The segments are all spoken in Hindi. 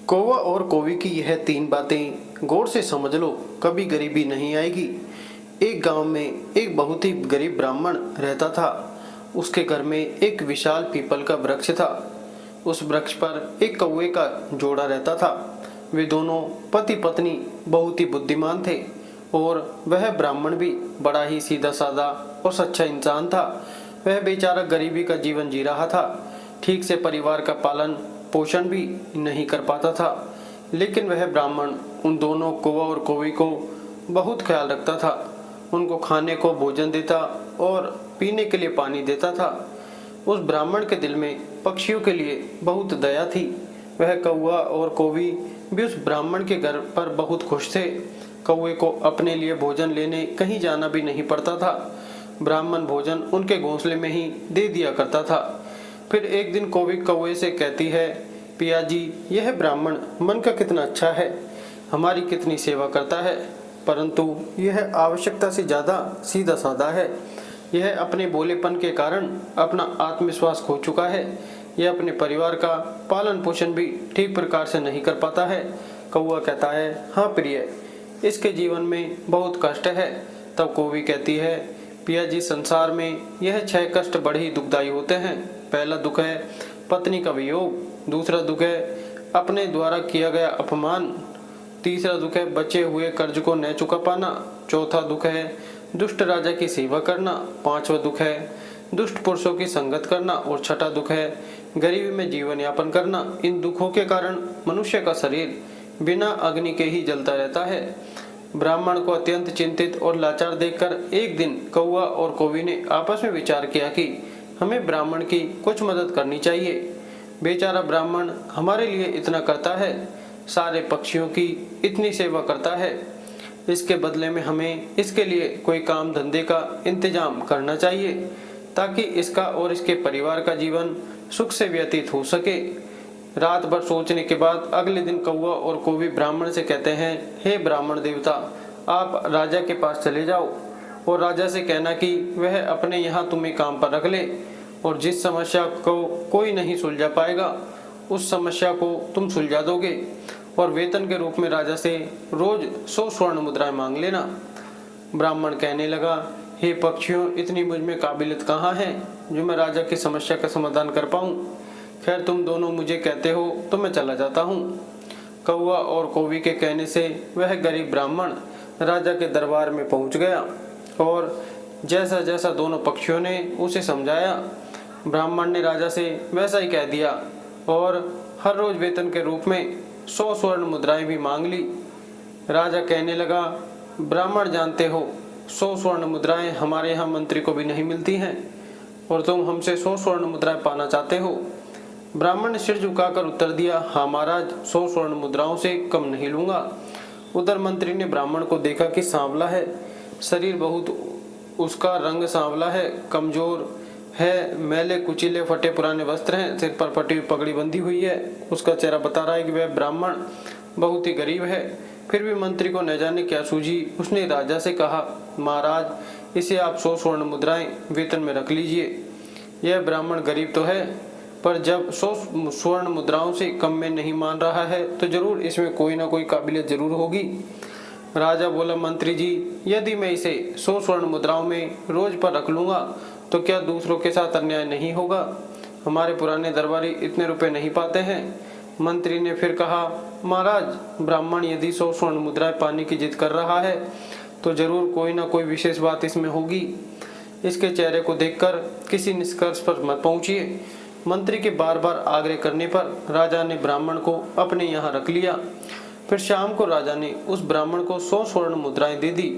कौवा और कौवी की यह तीन बातें गौर से समझ लो, कभी गरीबी नहीं आएगी। एक गांव में एक बहुत ही गरीब ब्राह्मण रहता था। उसके घर में एक विशाल पीपल का वृक्ष था। उस वृक्ष पर एक कौवे का जोड़ा रहता था। वे दोनों पति पत्नी बहुत ही बुद्धिमान थे और वह ब्राह्मण भी बड़ा ही सीधा साधा और सच्चा इंसान था। वह बेचारा गरीबी का जीवन जी रहा था। ठीक से परिवार का पालन पोषण भी नहीं कर पाता था, लेकिन वह ब्राह्मण उन दोनों कौवा और कौवी को बहुत ख्याल रखता था। उनको खाने को भोजन देता और पीने के लिए पानी देता था। उस ब्राह्मण के दिल में पक्षियों के लिए बहुत दया थी। वह कौवा और कौवी भी उस ब्राह्मण के घर पर बहुत खुश थे। कौवे को अपने लिए भोजन लेने कहीं जाना भी नहीं पड़ता था। ब्राह्मण भोजन उनके घोंसले में ही दे दिया करता था। फिर एक दिन कौवी कौवे से कहती है, पिया जी, यह ब्राह्मण मन का कितना अच्छा है, हमारी कितनी सेवा करता है, परंतु यह आवश्यकता से ज़्यादा सीधा साधा है। यह अपने भोलेपन के कारण अपना आत्मविश्वास खो चुका है। यह अपने परिवार का पालन पोषण भी ठीक प्रकार से नहीं कर पाता है। कौवा कहता है, हाँ प्रिय, इसके जीवन में बहुत कष्ट है। तब कौवी कहती है, पिया जी, संसार में यह 6 कष्ट बड़े ही दुखदायी होते हैं। पहला दुख है पत्नी का वियोग, दूसरा दुख है अपने द्वारा किया गया अपमान, तीसरा दुख है बचे हुए कर्ज को न चुका पाना, चौथा दुख है दुष्ट राजा की सेवा करना, पांचवा दुख है दुष्ट पुरुषों की संगत करना और छठा दुख है गरीबी में जीवन यापन करना। इन दुखों के कारण मनुष्य का शरीर बिना अग्नि के ही जलता रहता है। ब्राह्मण को अत्यंत चिंतित और लाचार देखकर एक दिन कौवा और कौवी ने आपस में विचार किया कि हमें ब्राह्मण की कुछ मदद करनी चाहिए। बेचारा ब्राह्मण हमारे लिए इतना करता है, सारे पक्षियों की इतनी सेवा करता है, इसके बदले में हमें इसके लिए कोई काम धंधे का इंतजाम करना चाहिए ताकि इसका और इसके परिवार का जीवन सुख से व्यतीत हो सके। रात भर सोचने के बाद अगले दिन कौवा और कौवी ब्राह्मण से कहते हैं, हे ब्राह्मण देवता, आप राजा के पास चले जाओ और राजा से कहना कि वह अपने यहाँ तुम्हें काम पर रख ले और जिस समस्या को कोई नहीं सुलझा पाएगा उस समस्या को तुम सुलझा दोगे और वेतन के रूप में राजा से रोज 100 स्वर्ण मुद्राएं मांग लेना। ब्राह्मण कहने लगा, हे पक्षियों, इतनी मुझ में काबिलियत कहाँ है जो मैं राजा की समस्या का समाधान कर पाऊँ। खैर, तुम दोनों मुझे कहते हो तो मैं चला जाता हूँ। कौवा और कौवी के कहने से वह गरीब ब्राह्मण राजा के दरबार में पहुँच गया और जैसा जैसा दोनों पक्षियों ने उसे समझाया, ब्राह्मण ने राजा से वैसा ही कह दिया और हर रोज वेतन के रूप में 100 स्वर्ण मुद्राएं भी मांग ली। राजा कहने लगा, ब्राह्मण, जानते हो 100 स्वर्ण मुद्राएं हमारे यहाँ मंत्री को भी नहीं मिलती हैं और तुम हमसे 100 स्वर्ण मुद्राएं पाना चाहते हो। ब्राह्मण ने सिर झुकाकर उत्तर दिया, हाँ महाराज, 100 स्वर्ण मुद्राओं से कम नहीं लूंगा। उधर मंत्री ने ब्राह्मण को देखा कि सांवला है, शरीर बहुत, उसका रंग सांवला है, कमजोर है, मैले कुचीले फटे पुराने वस्त्र हैं, सिर पर फटी हुई पगड़ी बंधी हुई है। उसका चेहरा बता रहा है कि वह ब्राह्मण बहुत ही गरीब है। फिर भी मंत्री को न जाने क्या सूझी, उसने राजा से कहा, महाराज, इसे आप 100 स्वर्ण मुद्राएं वेतन में रख लीजिए। यह ब्राह्मण गरीब तो है, पर जब 100 स्वर्ण मुद्राओं से कम में नहीं मान रहा है तो जरूर इसमें कोई ना कोई काबिलियत जरूर होगी। राजा बोला, मंत्री जी, यदि मैं इसे 100 स्वर्ण मुद्राओं में रोज पर रख लूंगा तो क्या दूसरों के साथ अन्याय नहीं होगा? हमारे पुराने दरबारी इतने रुपए नहीं पाते हैं। मंत्री ने फिर कहा, महाराज, ब्राह्मण यदि 100 स्वर्ण मुद्राएं पाने की जिद कर रहा है तो जरूर कोई ना कोई विशेष बात इसमें होगी। इसके चेहरे को देखकर किसी निष्कर्ष पर मत पहुंचिए। मंत्री के बार बार आग्रह करने पर राजा ने ब्राह्मण को अपने यहाँ रख लिया। फिर शाम को राजा ने उस ब्राह्मण को 100 स्वर्ण मुद्राएं दे दी।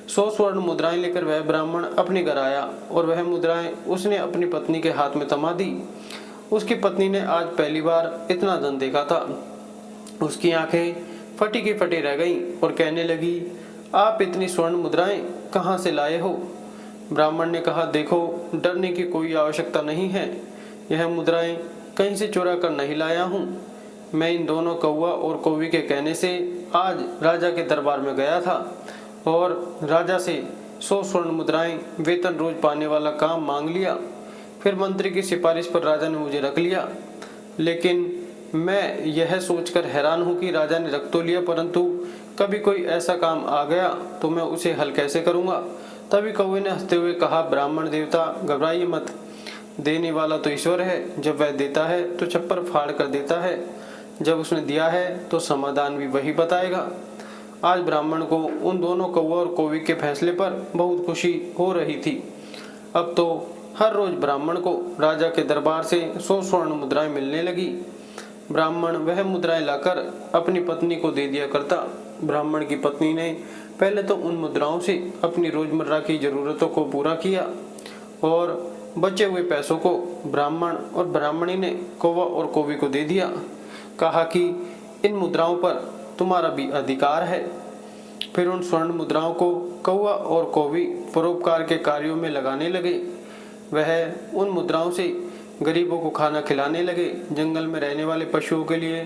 100 स्वर्ण मुद्राएं लेकर वह ब्राह्मण अपने घर आया और वह मुद्राएं उसने अपनी पत्नी के हाथ में थमा दी। उसकी पत्नी ने आज पहली बार इतना धन देखा था। उसकी आंखें फटी की फटी रह गईं और कहने लगी, आप इतनी स्वर्ण मुद्राएं कहाँ से लाए हो? ब्राह्मण ने कहा, देखो, डरने की कोई आवश्यकता नहीं है, यह मुद्राएं कहीं से चुरा कर नहीं लाया हूँ। मैं इन दोनों कौवा और कौवी के कहने से आज राजा के दरबार में गया था और राजा से 100 स्वर्ण मुद्राएं वेतन रोज पाने वाला काम मांग लिया। फिर मंत्री की सिफारिश पर राजा ने मुझे रख लिया, लेकिन मैं यह सोचकर हैरान हूँ कि राजा ने रख तो लिया, परंतु कभी कोई ऐसा काम आ गया तो मैं उसे हल कैसे करूँगा। तभी कौवे ने हंसते हुए कहा, ब्राह्मण देवता घबराइए मत, देने वाला तो ईश्वर है। जब वह देता है तो छप्पर फाड़ कर देता है, जब उसने दिया है तो समाधान भी वही बताएगा। आज ब्राह्मण को उन दोनों कौवा और कौवी के फैसले पर बहुत खुशी हो रही थी। अब तो हर रोज ब्राह्मण को राजा के दरबार से 100 स्वर्ण मुद्राएं मिलने लगी। ब्राह्मण वह मुद्राएं लाकर अपनी पत्नी को दे दिया करता। ब्राह्मण की पत्नी ने पहले तो उन मुद्राओं से अपनी रोजमर्रा की जरूरतों को पूरा किया और बचे हुए पैसों को ब्राह्मण और ब्राह्मणी ने कौवा और कौवी को दे दिया। कहा कि इन मुद्राओं पर तुम्हारा भी अधिकार है। फिर उन स्वर्ण मुद्राओं को कौवा और कौवी परोपकार के कार्यों में लगाने लगे। वह उन मुद्राओं से गरीबों को खाना खिलाने लगे, जंगल में रहने वाले पशुओं के लिए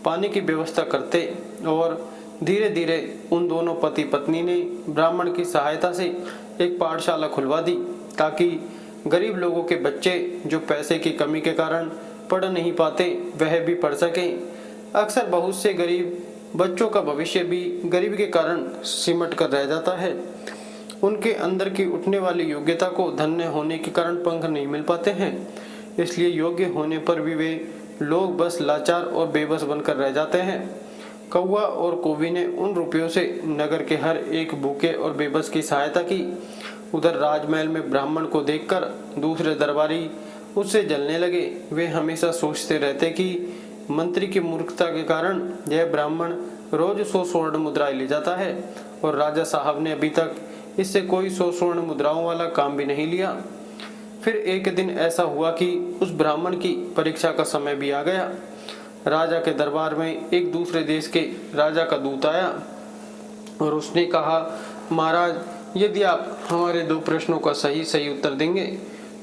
पानी की व्यवस्था करते और धीरे धीरे उन दोनों पति पत्नी ने ब्राह्मण की सहायता से एक पाठशाला खुलवा दी, ताकि गरीब लोगों के बच्चे जो पैसे की कमी के कारण पढ़ नहीं पाते वह भी पढ़ सकें। अक्सर बहुत से गरीब बच्चों का भविष्य भी गरीबी के कारण सिमट कर रह जाता है। उनके अंदर की उठने वाली योग्यता को धन्य होने के कारण पंख नहीं मिल पाते हैं, इसलिए योग्य होने पर भी वे लोग बस लाचार और बेबस बनकर रह जाते हैं। कौवा और कौवी ने उन रुपयों से नगर के हर एक भूखे और बेबस की सहायता की। उधर राजमहल में ब्राह्मण को देखकर दूसरे दरबारी उससे जलने लगे। वे हमेशा सोचते रहते कि मंत्री की मूर्खता के कारण यह ब्राह्मण रोज 100 स्वर्ण मुद्राएं ले जाता है और राजा साहब ने अभी तक इससे कोई 100 स्वर्ण मुद्राओं वाला काम भी नहीं लिया। फिर एक दिन ऐसा हुआ कि उस ब्राह्मण की परीक्षा का समय भी आ गया। राजा के दरबार में एक दूसरे देश के राजा का दूत आया और उसने कहा, महाराज, यदि आप हमारे 2 प्रश्नों का सही सही उत्तर देंगे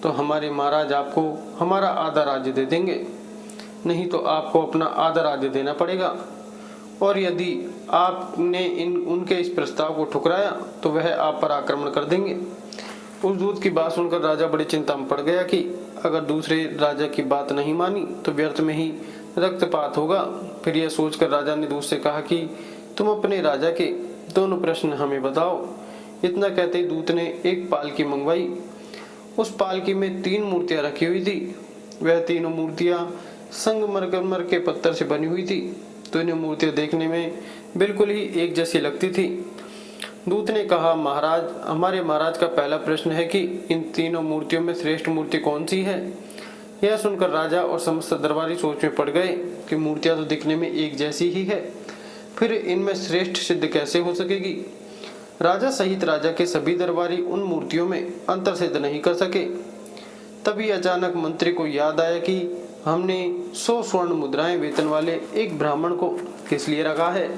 तो हमारे महाराज आपको हमारा आधा राज्य दे देंगे, नहीं तो आपको अपना आधा राज्य देना पड़ेगा। और यदि आपने उनके इस प्रस्ताव को ठुकराया तो वह आप पर आक्रमण कर देंगे। उस दूत की बात सुनकर राजा बड़ी चिंता में पड़ गया कि अगर दूसरे राजा की बात नहीं मानी तो व्यर्थ में ही रक्तपात होगा। फिर यह सोचकर राजा ने दूत से कहा कि तुम अपने राजा के दोनों प्रश्न हमें बताओ। इतना कहते ही दूत ने एक पालकी मंगवाई। उस पालकी में 3 मूर्तियां रखी हुई थी। वह तीनों मूर्तियां संगमरमर के पत्थर से बनी हुई थी। तीनों मूर्तियां देखने में बिल्कुल ही एक जैसी लगती थी। दूत ने कहा, महाराज, हमारे महाराज का पहला प्रश्न है कि इन तीनों मूर्तियों में श्रेष्ठ मूर्ति कौन सी है। यह सुनकर राजा और समस्त दरबारी सोच में पड़ गए कि मूर्तियां तो दिखने में एक जैसी ही है, फिर इनमें श्रेष्ठ सिद्ध कैसे हो सकेगी। राजा सहित राजा के सभी दरबारी उन मूर्तियों में अंतर सिद्ध नहीं कर सके। तभी अचानक मंत्री को याद आया कि हमने 100 स्वर्ण मुद्राएं वेतन वाले एक ब्राह्मण को किस लिए रखा है।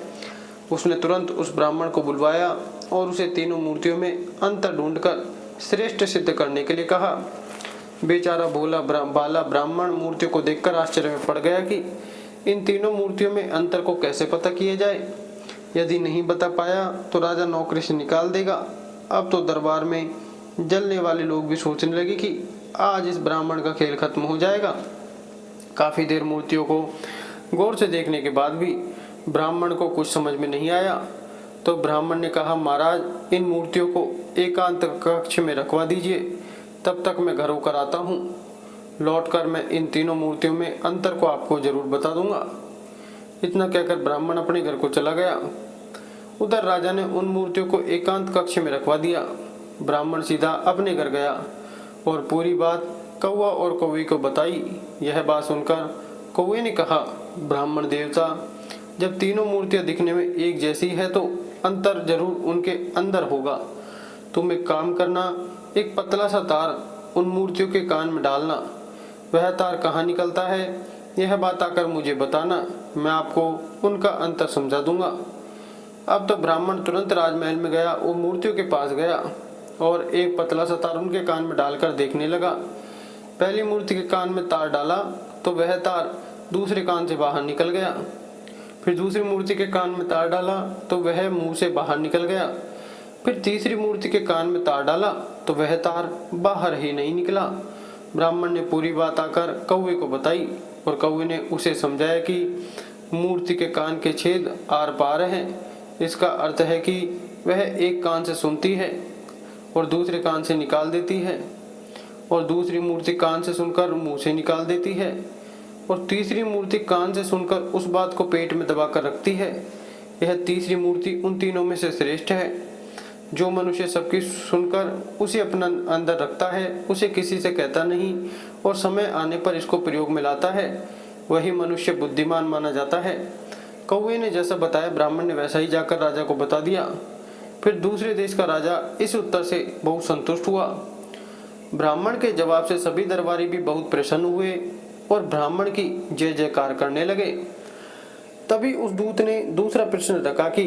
उसने तुरंत उस ब्राह्मण को बुलवाया और उसे तीनों मूर्तियों में अंतर ढूंढकर श्रेष्ठ सिद्ध करने के लिए कहा। बेचारा बाला ब्राह्मण मूर्तियों को देखकर आश्चर्य में पड़ गया कि इन तीनों मूर्तियों में अंतर को कैसे पता किया जाए। यदि नहीं बता पाया तो राजा नौकरी से निकाल देगा। अब तो दरबार में जलने वाले लोग भी सोचने लगे कि आज इस ब्राह्मण का खेल खत्म हो जाएगा। काफी देर मूर्तियों को गौर से देखने के बाद भी ब्राह्मण को कुछ समझ में नहीं आया। तो ब्राह्मण ने कहा, महाराज, इन मूर्तियों को एकांत कक्ष में रखवा दीजिए, तब तक मैं घर होकर आता हूँ। लौटकर मैं इन तीनों मूर्तियों में अंतर को आपको जरूर बता दूंगा। इतना कहकर ब्राह्मण अपने घर को चला गया। उधर राजा ने उन मूर्तियों को एकांत कक्ष में रखवा दिया। ब्राह्मण सीधा अपने घर गया और पूरी बात कौवा और कौवी को बताई। यह बात सुनकर कौवे ने कहा, ब्राह्मण देवता, जब तीनों मूर्तियां दिखने में एक जैसी है तो अंतर जरूर उनके अंदर होगा। तुम एक काम करना, एक पतला सा तार उन मूर्तियों के कान में डालना। वह तार कहाँ निकलता है यह बात आकर मुझे बताना, मैं आपको उनका अंतर समझा दूंगा। अब तो ब्राह्मण तुरंत राजमहल में गया, वो मूर्तियों के पास गया और एक पतला सा तार उनके कान में डालकर देखने लगा। पहली मूर्ति के कान में तार डाला तो वह तार दूसरे कान से बाहर निकल गया। फिर दूसरी मूर्ति के कान में तार डाला तो वह मुंह से बाहर निकल गया। फिर तीसरी मूर्ति के कान में तार डाला तो वह तार बाहर ही नहीं निकला। ब्राह्मण ने पूरी बात आकर कौवे को बताई। और कौवे ने उसे समझाया कि मूर्ति के कान के छेद आर पार हैं। इसका अर्थ है कि वह एक कान से सुनती है और दूसरे कान से निकाल देती है, और दूसरी मूर्ति कान से सुनकर मुंह से निकाल देती है, और तीसरी मूर्ति कान से सुनकर उस बात को पेट में दबाकर रखती है। यह तीसरी मूर्ति उन तीनों में से श्रेष्ठ है। जो मनुष्य सबकी सुनकर उसे अपना अंदर रखता है, उसे किसी से कहता नहीं और समय आने पर इसको प्रयोग में लाता है, वही मनुष्य बुद्धिमान माना जाता है। कौवे ने जैसा बताया ब्राह्मण ने वैसा ही जाकर राजा को बता दिया। फिर दूसरे देश का राजा इस उत्तर से बहुत संतुष्ट हुआ। ब्राह्मण के जवाब से सभी दरबारी भी बहुत प्रसन्न हुए और ब्राह्मण की जय जयकार करने लगे। तभी उस दूत ने दूसरा प्रश्न रखा कि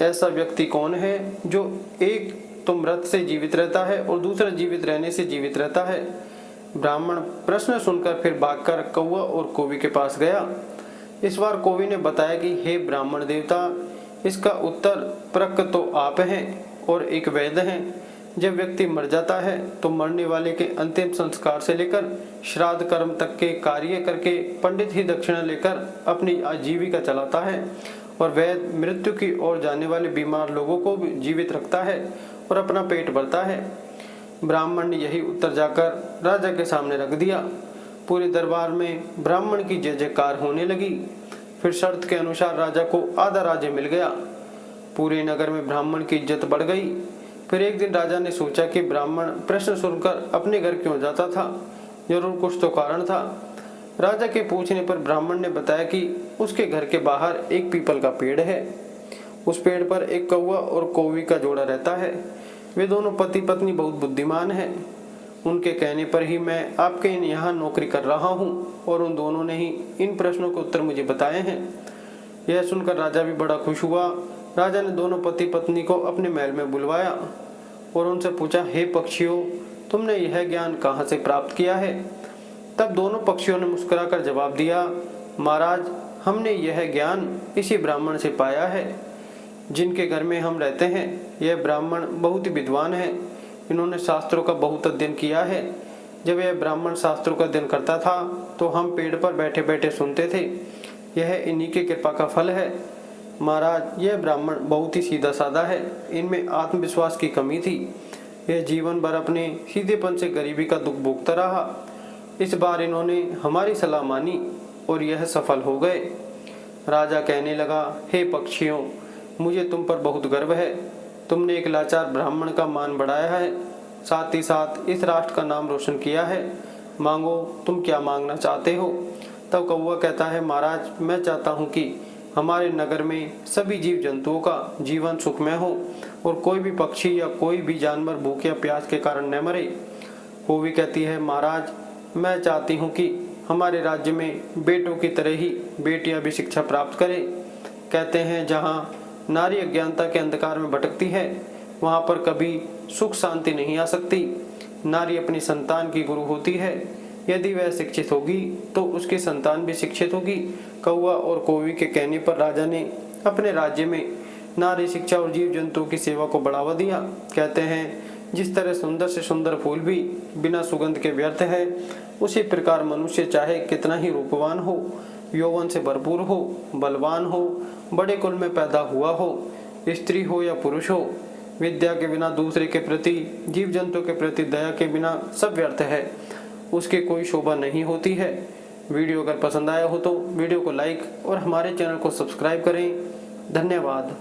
ऐसा व्यक्ति कौन है जो एक तो मृत से जीवित रहता है और दूसरा जीवित रहने से जीवित रहता है। ब्राह्मण प्रश्न सुनकर फिर भागकर कौवा और कौवी के पास गया। इस बार कौवी ने बताया कि हे ब्राह्मण देवता, इसका उत्तर प्रक तो आप हैं और एक वैद्य हैं। जब व्यक्ति मर जाता है तो मरने वाले के अंतिम संस्कार से लेकर श्राद्ध कर्म तक के कार्य करके पंडित ही दक्षिणा लेकर अपनी आजीविका चलाता है, और वैद्य मृत्यु की ओर जाने वाले बीमार लोगों को भी जीवित रखता है और अपना पेट भरता है। ब्राह्मण ने यही उत्तर जाकर राजा के सामने रख दिया। पूरे दरबार में ब्राह्मण की जय जयकार होने लगी। फिर शर्त के अनुसार राजा को आधा राज्य मिल गया। पूरे नगर में ब्राह्मण की इज्जत बढ़ गई। फिर एक दिन राजा ने सोचा कि ब्राह्मण प्रश्न सुनकर अपने घर क्यों जाता था, जरूर कुछ तो कारण था। राजा के पूछने पर ब्राह्मण ने बताया कि उसके घर के बाहर एक पीपल का पेड़ है। उस पेड़ पर एक कौवा और कौवी का जोड़ा रहता है। वे दोनों पति पत्नी बहुत बुद्धिमान हैं। उनके कहने पर ही मैं आपके यहाँ नौकरी कर रहा हूँ और उन दोनों ने ही इन प्रश्नों के उत्तर मुझे बताए हैं। यह सुनकर राजा भी बड़ा खुश हुआ। राजा ने दोनों पति पत्नी को अपने महल में बुलवाया और उनसे पूछा, हे पक्षियों, तुमने यह ज्ञान कहाँ से प्राप्त किया है? तब दोनों पक्षियों ने मुस्कुराकर जवाब दिया, महाराज, हमने यह ज्ञान इसी ब्राह्मण से पाया है जिनके घर में हम रहते हैं। यह ब्राह्मण बहुत ही विद्वान है। इन्होंने शास्त्रों का बहुत अध्ययन किया है। जब यह ब्राह्मण शास्त्रों का अध्ययन करता था तो हम पेड़ पर बैठे बैठे सुनते थे। यह इन्हीं की कृपा का फल है। महाराज, यह ब्राह्मण बहुत ही सीधा साधा है। इनमें आत्मविश्वास की कमी थी। यह जीवन भर अपने सीधेपन से गरीबी का दुख भोगता रहा। इस बार इन्होंने हमारी सलाह मानी और यह सफल हो गए। राजा कहने लगा, हे पक्षियों, मुझे तुम पर बहुत गर्व है। तुमने एक लाचार ब्राह्मण का मान बढ़ाया है, साथ ही साथ इस राष्ट्र का नाम रोशन किया है। मांगो, तुम क्या मांगना चाहते हो? तब कौवा कहता है, महाराज, मैं चाहता हूँ कि हमारे नगर में सभी जीव जंतुओं का जीवन सुखमय हो और कोई भी पक्षी या कोई भी जानवर भूख या प्यास के कारण न मरे। कौवी कहती है, महाराज, मैं चाहती हूँ कि हमारे राज्य में बेटों की तरह ही बेटियां भी शिक्षा प्राप्त करें। कहते हैं, जहाँ नारी अज्ञानता के अंधकार में भटकती है वहाँ पर कभी सुख शांति नहीं आ सकती। नारी अपनी संतान की गुरु होती है। यदि वह शिक्षित होगी तो उसकी संतान भी शिक्षित होगी। कौवा और कौवी के कहने पर राजा ने अपने राज्य में नारी शिक्षा और जीव जंतुओं की सेवा को बढ़ावा दिया। कहते हैं, जिस तरह सुंदर से सुंदर फूल भी बिना सुगंध के व्यर्थ है, उसी प्रकार मनुष्य चाहे कितना ही रूपवान हो, यौवन से भरपूर हो, बलवान हो, बड़े कुल में पैदा हुआ हो, स्त्री हो या पुरुष हो, विद्या के बिना दूसरे के प्रति, जीव जंतु के प्रति दया के बिना सब व्यर्थ है। उसकी कोई शोभा नहीं होती है। वीडियो अगर पसंद आया हो तो वीडियो को लाइक और हमारे चैनल को सब्सक्राइब करें। धन्यवाद।